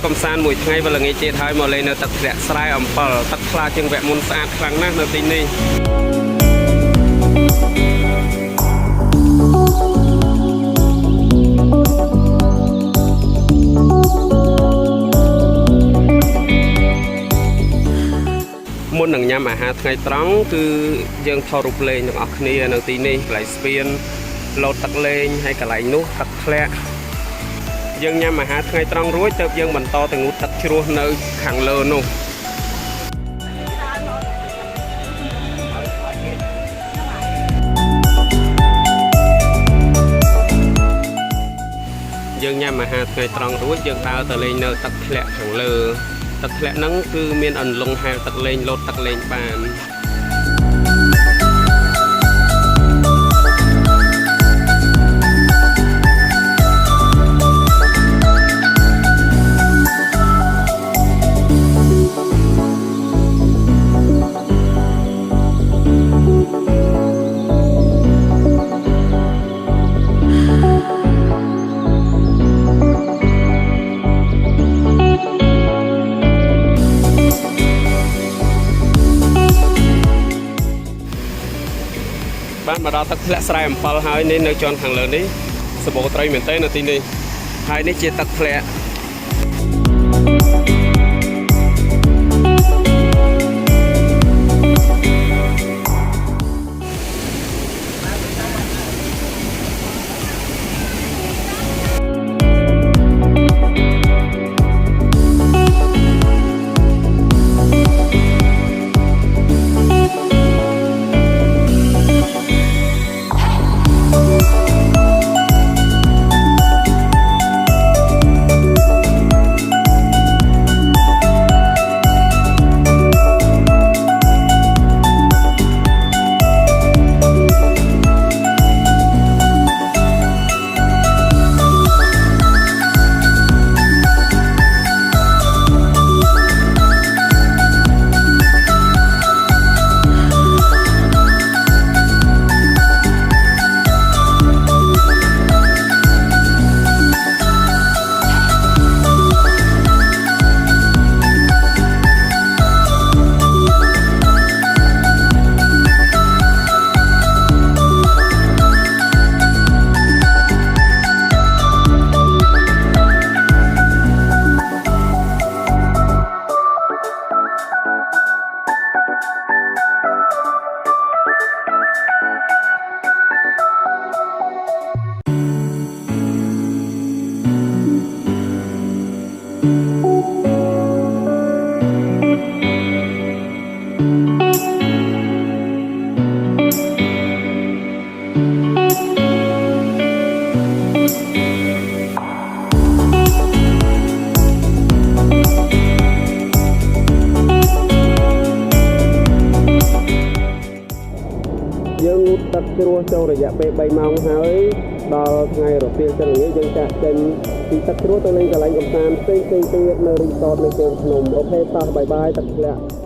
កំសាន្តមួយថ្ងៃវេលាងាយទៀតហើយមកលេងនៅទឹកធ្លាក់ស្រែអំពិលទឹកថ្លាជាងវគ្គមុនស្អាតខ្លាំងណាស់នៅទីនេះមុននឹងញ៉ាំអាហារថ្ងៃត្រង់គឺយើងថតរូបលេងទាំងអស់គ្នានៅទីនេះកន្លែងស្ពានលោតទឹកលេងហើយកន្លែងនោះទឹកធ្លាក់យើងញ៉ាំអាហារថ្ងៃត្រង់រួចទើបយើងបន្តទៅងូតទឹកជ្រោះនៅខាងលើនោះយើងញ៉ាំអាហារថ្ងៃត្រង់រួចយើងដើរទៅលេងនៅទឹកធ្លាក់ខាងលើទឹកធ្លាក់ហ្នឹងគឺមានអន្លង់ហែលទឹកលេងលោតទឹកលេងបានបានមកដល់ទឹកធ្លាក់ស្រែអំពិលហើយនេះនៅជាន់ខាងលើនេះសម្បូរត្រីមែនទេនៅទីនេះហើយនេះជាទឹកធ្លាក់យើងងូតទឹកជ្រោះចូលរយៈពេល3ម៉ោងហើយដល់ថ្ងៃរសៀលចន្លោះយើងចាក់ចេញពីទឹកជ្រោះទៅលេងកន្លែងកំសាន្តផ្សេងៗទៀតនៅរីសតនៅជើងភ្នំអូខេតោះបាយបាយទឹកធ្លាក់